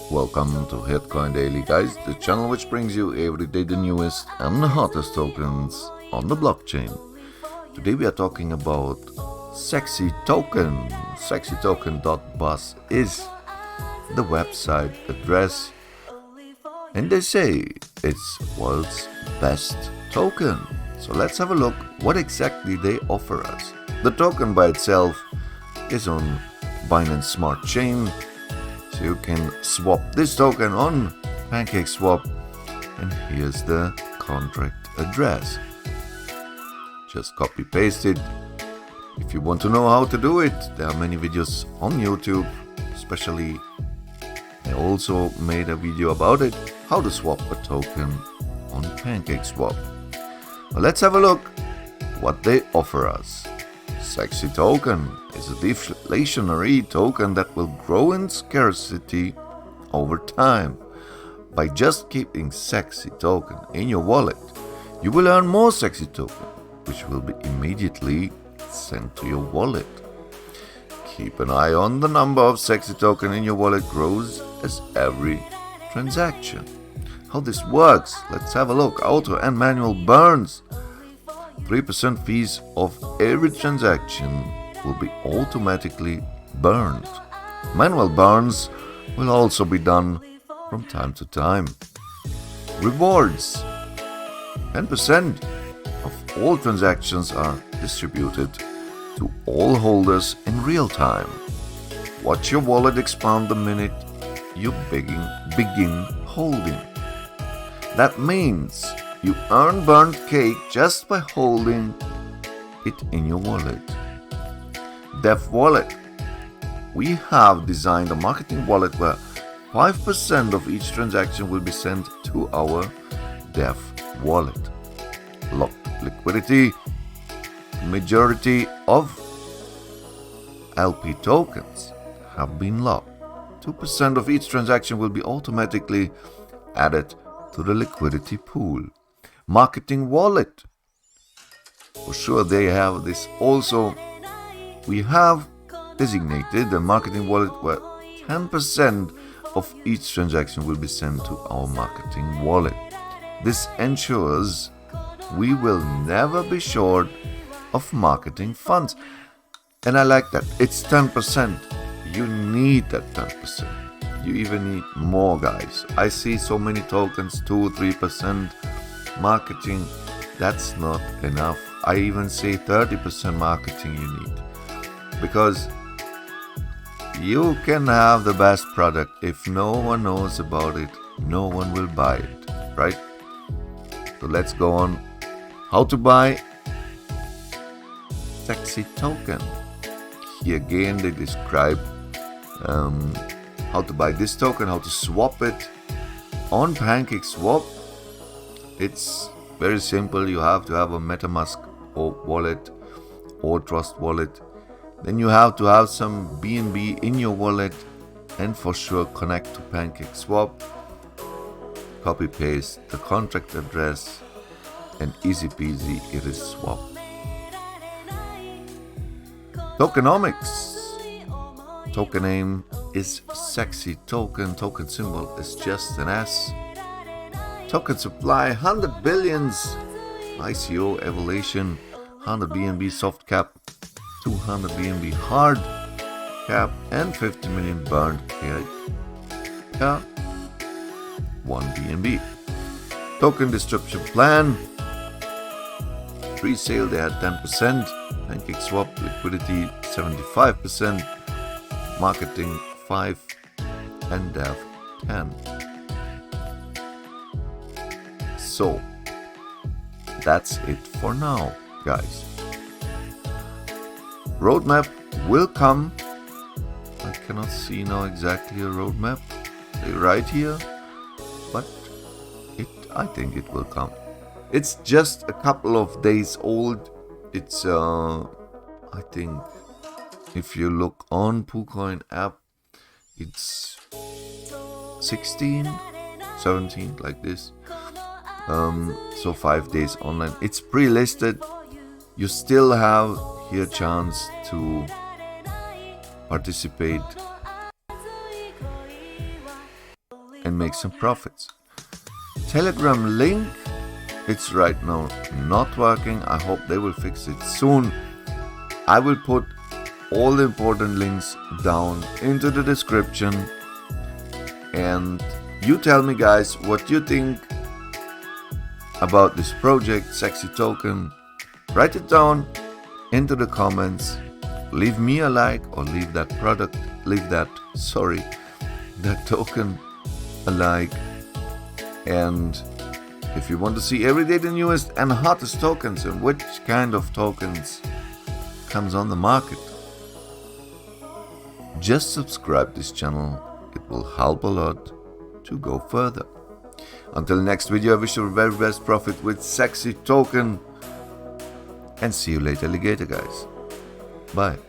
Welcome to Hitcoin Daily, guys, the channel which brings you every day the newest and the hottest tokens on the blockchain. Today we are talking about Sexy Token. SexyToken.buzz is the website address, and they say it's world's best token. So let's have a look what exactly they offer us. The token by itself is on Binance Smart Chain. So you can swap this token on PancakeSwap, and here's the contract address. Just copy paste it. If you want to know how to do it, there are many videos on YouTube, especially I also made a video about it, how to swap a token on PancakeSwap. Well, let's have a look what they offer us. Sexy Token is a deflationary token that will grow in scarcity over time. By just keeping Sexy Token in your wallet, you will earn more Sexy Token, which will be immediately sent to your wallet. Keep an eye on the number of Sexy Token in your wallet grows as every transaction. How this works, let's have a look. Auto and manual burns. 3% fees of every transaction will be automatically burned. Manual burns will also be done from time to time. Rewards. 10% of all transactions are distributed to all holders in real time. Watch your wallet expand the minute you begin holding. That means you earn BurntCake just by holding it in your wallet. Def Wallet. We have designed a marketing wallet where 5% of each transaction will be sent to our Def Wallet. Locked liquidity. Majority of LP tokens have been locked. 2% of each transaction will be automatically added to the liquidity pool. Marketing wallet. For sure they have this also. We have designated a marketing wallet where 10% of each transaction will be sent to our marketing wallet. This ensures we will never be short of marketing funds. And I like that. It's 10%. You need that 10%. You even need more, guys. I see so many tokens, 2-3% marketing. That's not enough. I even say 30% marketing you need, because you can have the best product. If no one knows about it, no one will buy it, right? So let's go on. How to buy Sexy Token. Here again they describe how to buy this token, how to swap it on PancakeSwap. It's very simple. You have to have a MetaMask or wallet or Trust wallet. Then you have to have some BNB in your wallet, and for sure connect to PancakeSwap. Copy paste the contract address, and easy peasy it is swapped. Tokenomics. Token name is Sexy Token. Token symbol is just an S. Token supply 100 billions. ICO evaluation 100 BNB soft cap, 200 BNB hard cap, and 50 million BurntCake per 1 BNB. Token distribution plan. Pre-sale they had 10%. PancakeSwap liquidity 75%. Marketing 5%, and Dev 10%. So that's it for now, guys. Roadmap will come. I cannot see now exactly a roadmap. They right here, but I think it will come. It's just a couple of days old. It's I think if you look on PooCoin app, it's 16, 17 like this. So 5 days online. It's pre-listed. You still have here chance to participate and make some profits. Telegram link, it's right now not working. I hope they will fix it soon. I will put all the important links down into the description, and you tell me guys what you think about this project, Sexy Token. Write it down into the comments. Leave me a like, or leave that token a like. And if you want to see every day the newest and hottest tokens and which kind of tokens comes on the market, just subscribe this channel. It will help a lot to go further. Until next video, I wish you the very best profit with Sexy Token, and see you later, alligator guys. Bye.